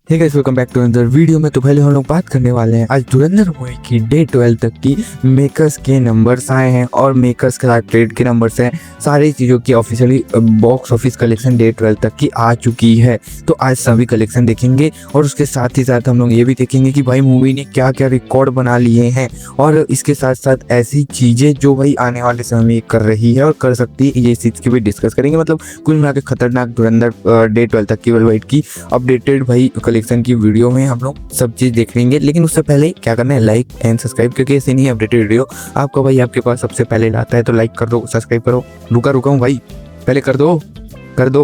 ठीक है, welcome back to another video में। तो पहले हम लोग बात करने वाले हैं आज धुरंधर मूवी की डे 12 तक की मेकर्स के नंबर्स आए हैं और मेकर्स के साथ ट्रेड के नंबर्स हैं। सारी चीज़ों की officially box office collection day 12 तक की आ चुकी है। तो आज सभी कलेक्शन देखेंगे और उसके साथ ही साथ हम लोग ये भी देखेंगे कि भाई मूवी ने क्या क्या रिकॉर्ड बना लिए हैं और इसके साथ साथ ऐसी चीज़ें जो भाई आने वाले समय में कर रही है और कर सकती है, ये चीज़ की भी डिस्कस करेंगे। मतलब कुल मिला के खतरनाक धुरंधर डे 12 तक की वर्ल्ड वाइड की अपडेटेड भाई कलेक्शन की वीडियो में हम लोग सब चीज़ देख लेंगे। लेकिन उससे पहले क्या करना है, लाइक एंड सब्सक्राइब, क्योंकि ऐसे नहीं अपडेटेड वीडियो आपको भाई आपके पास सबसे पहले लाता है। तो लाइक कर दो, सब्सक्राइब करो। रुका हूँ भाई, पहले कर दो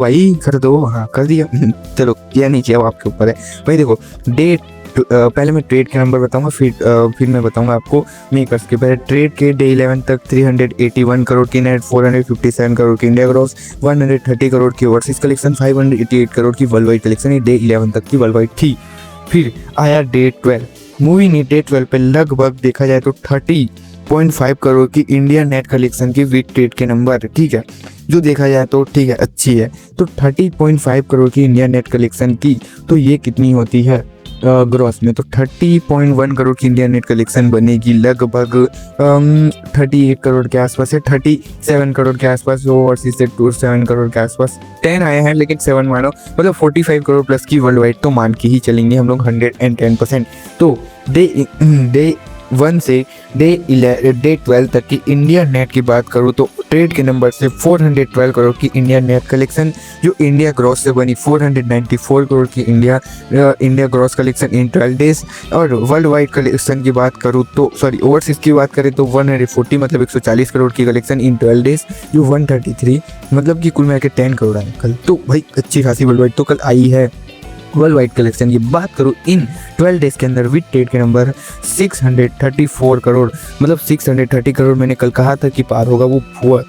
भाई, कर दो। हाँ कर दिया। चलो किया नहीं किया वो आपके ऊपर है भाई। देखो डेट पहले मैं ट्रेड के नंबर बताऊंगा, फिर मैं बताऊंगा आपको मेकर्स के। पहले ट्रेड के डे 11 तक 381 करोड़ की नेट, 457 करोड़ की इंडिया ग्रॉस, 130 करोड़ की ओवरसीज कलेक्शन, 588 करोड़ की वर्ल्ड वाइड कलेक्शन। ये डे 11 तक की वर्ल्ड वाइड थी। फिर आया डे 12। मूवी ने डे 12 पे लगभग देखा जाए तो 30.5 करोड़ की इंडिया नेट कलेक्शन की विद ट्रेड के नंबर। ठीक है, जो देखा जाए तो ठीक है, अच्छी है। तो 30.5 करोड़ की इंडिया नेट कलेक्शन की, तो ये कितनी होती है ग्रॉस में? तो 30.1 करोड़ की इंडिया नेट कलेक्शन बनेगी लगभग 38 करोड़ के आसपास है, 37 करोड़ के आसपास। ओवरसीज से 7 करोड़ के आसपास 10 आए हैं, लेकिन 7 मानो मतलब 45 करोड़ प्लस की वर्ल्ड वाइड तो मान के ही चलेंगे हम लोग 110%। तो डे 1 से डे 12 तक की इंडिया नेट की बात करूँ तो ट्रेड के नंबर से 412 करोड़ की इंडिया नेट कलेक्शन, जो इंडिया ग्रॉस से बनी 494 करोड़ की India gross collection in 12 days. और वर्ल्ड वाइड कलेक्शन की बात करूँ तो ओवरसीज की बात करें तो 140 मतलब 140 करोड़ की कलेक्शन इन 12 डेज, जो 133 मतलब कि कुल मिला के 10 करोड़ आए कल। तो भाई अच्छी खासी वर्ल्ड वाइड तो कल आई है। वर्ल्ड वाइड कलेक्शन की बात करूँ इन 12 डेज के अंदर विद ट्रेड के नंबर 634 करोड़, मतलब 630 करोड़ मैंने कल कहा था कि पार होगा, वो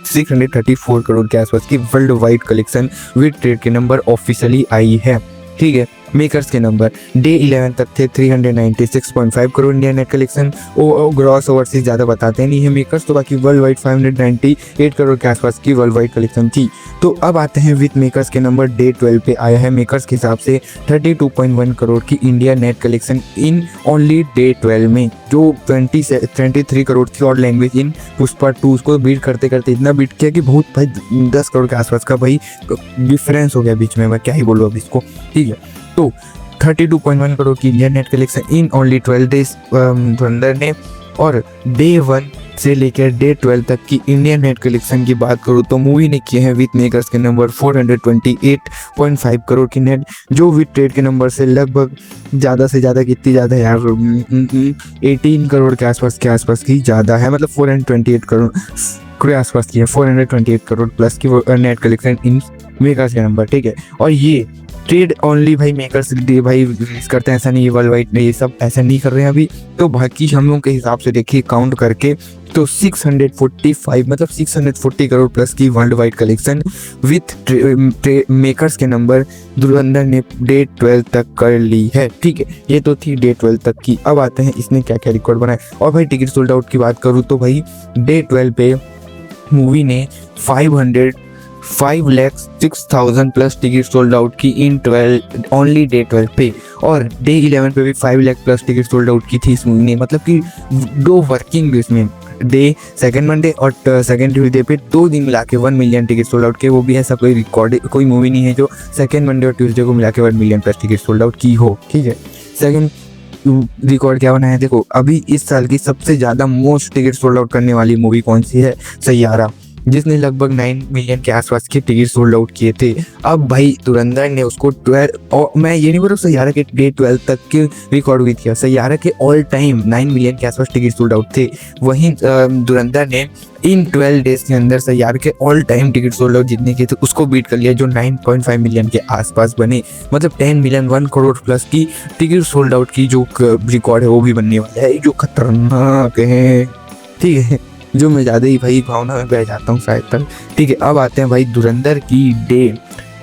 634 करोड़ के आसपास की world wide collection with trade के नंबर ऑफिशियली आई है। ठीक है, मेकर्स के नंबर डे 11 तक थे 396.5 crore India net collection. Gross overseas ज़्यादा बताते नहीं है मेकर्स, तो बाकी वर्ल्ड वाइड 598 करोड़ के आसपास की वर्ल्ड वाइड कलेक्शन थी। तो अब आते हैं विद मेकर्स के नंबर डे 12 पे आया है मेकर्स के हिसाब से 32.1 करोड़ की India net collection in only day 12 में, जो 23 करोड़ थी। और लैंग्वेज इन पुष्पा 2 उसको बीट करते करते इतना बीट किया कि बहुत भाई 10 करोड़ के आसपास का भाई डिफरेंस हो गया बीच में, मैं क्या ही बोलूँ अब इसको। ठीक है, तो 32.1 करोड़ की India net collection in only 12 days धुरंधर ने। और डे 1 से लेकर डे 12 तक की इंडियन नेट कलेक्शन की बात करूँ तो मूवी ने किए हैं विद मेकर्स के नंबर 428.5 करोड़ की नेट, जो विद ट्रेड के नंबर से लगभग ज़्यादा से ज़्यादा कितनी ज़्यादा है यार, 18 करोड़ के आसपास की ज़्यादा है, मतलब 428 करोड़ के आसपास की है, 428 करोड़ प्लस की नेट कलेक्शन इन मेकर्स के नंबर। ठीक है, और ये ट्रेड ओनली भाई मेकर्स भाई रिलीज करते हैं, ऐसा नहीं है वर्ल्ड वाइड ये सब ऐसा नहीं कर रहे हैं अभी। तो बाकी हम लोग के हिसाब से देखिए काउंट करके तो 645 मतलब 640 करोड़ प्लस की world wide collection with makers के नंबर धुरंधर ने डे 12 तक कर ली है। ठीक है, ये तो थी डे 12 तक की। अब आते हैं इसने क्या क्या रिकॉर्ड बनाए। और भाई टिकट सोल्ड आउट की बात करूँ तो भाई डे 12 पे मूवी ने 5,06,000 प्लस टिकट सोल्ड आउट की इन 12 ओनली डे 12 पे। और डे 11 पे भी 5 lakh plus ticket sold out की थी इस मूवी ने, मतलब कि 2 वर्किंग डेज में, डे सेकंड मंडे और सेकंड ट्यूजडे पे 2 दिन मिला के 1 मिलियन टिकट सोल्ड आउट के। वो भी ऐसा कोई रिकॉर्ड कोई मूवी नहीं है जो सेकंड मंडे और ट्यूजडे को मिला के 1 million plus ticket sold out की हो। ठीक है, सेकंड रिकॉर्ड क्या बना है देखो, अभी इस साल की सबसे ज़्यादा मोस्ट टिकट सोल्ड आउट करने वाली मूवी कौन सी है? सैयारा, जिसने लगभग 9 मिलियन के आसपास के टिकट सोल्ड आउट किए थे। अब भाई धुरंधर ने उसको 12, और मैं ये नहीं बोल रहा सैयारा के डे 12 तक के रिकॉर्ड हुई थी, सैयारा के ऑल टाइम 9 मिलियन के आसपास टिकट सोल्ड आउट थे। वहीं धुरंधर ने इन 12 डेज के अंदर सैयारा के all time ticket sold out जितने के थे उसको बीट कर लिया, जो 9.5 मिलियन के आसपास बने, मतलब 10 मिलियन 1 करोड़ प्लस की टिकट सोल्ड आउट की जो रिकॉर्ड है वो भी बनने वाला है, जो खतरनाक है। ठीक है, जो मैं ज़्यादा ही भाई भावना में बह जाता हूँ शायद तक। ठीक है, अब आते हैं भाई धुरंधर की डे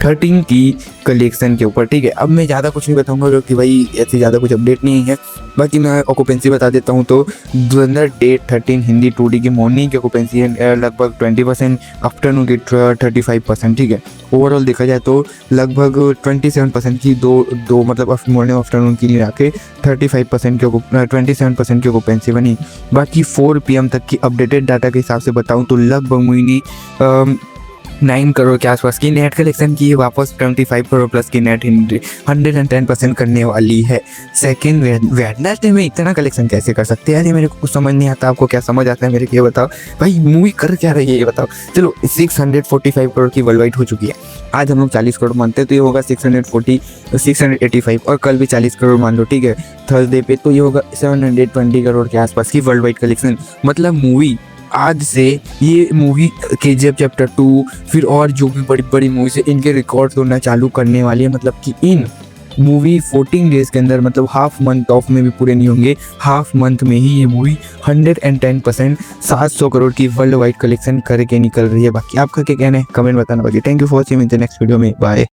13 की कलेक्शन के ऊपर, ठीक है। अब मैं ज़्यादा कुछ नहीं बताऊंगा क्योंकि भाई ऐसे ज़्यादा कुछ अपडेट नहीं है। बाकी मैं ऑक्यूपेंसी बता देता हूँ। तो धुरंधर डे 13 हिंदी 2D की मॉर्निंग की ऑक्यूपेंसी है लगभग 20%, आफ्टरनून की 35%, ठीक है। ओवरऑल देखा जाए तो लगभग 27% की दो मतलब मॉर्निंग आफ्टरनून की मिला के 35% की 27% की ऑक्यूपेंसी बनी। बाकी 4 PM तक की अपडेटेड डाटा के हिसाब से बताऊँ तो लगभग मोहिनी 9 करोड़ के आसपास की नेट कलेक्शन की वापस 25 करोड़ प्लस की नेट 110% करने वाली है। सेकेंड वेडनेसडे में इतना कलेक्शन कैसे कर सकते हैं, ये मेरे को कुछ समझ नहीं आता। आपको क्या समझ आता है मेरे को ये बताओ भाई, मूवी कर क्या रही है ये बताओ। चलो 645 करोड़ की वर्ल्ड वाइड हो चुकी है। आज हम लोग 40 करोड़ मानते हैं तो ये होगा 685 और कल भी 40 करोड़ मान लो, ठीक है, थर्सडे पे, तो ये होगा 720 करोड़ के आसपास की वर्ल्ड वाइड कलेक्शन। मतलब मूवी आज से ये मूवी KGF चैप्टर 2 फिर और जो भी बड़ी बड़ी मूवीज है इनके रिकॉर्ड तोड़ना चालू करने वाली है। मतलब कि इन मूवी 14 डेज के अंदर, मतलब हाफ मंथ ऑफ में भी पूरे नहीं होंगे, हाफ मंथ में ही ये मूवी 110% 700 करोड़ की वर्ल्ड वाइड कलेक्शन करके निकल रही है। बाकी आपका क्या कहना है कमेंट बताना। बाकी thank you for watching, next video में बाय।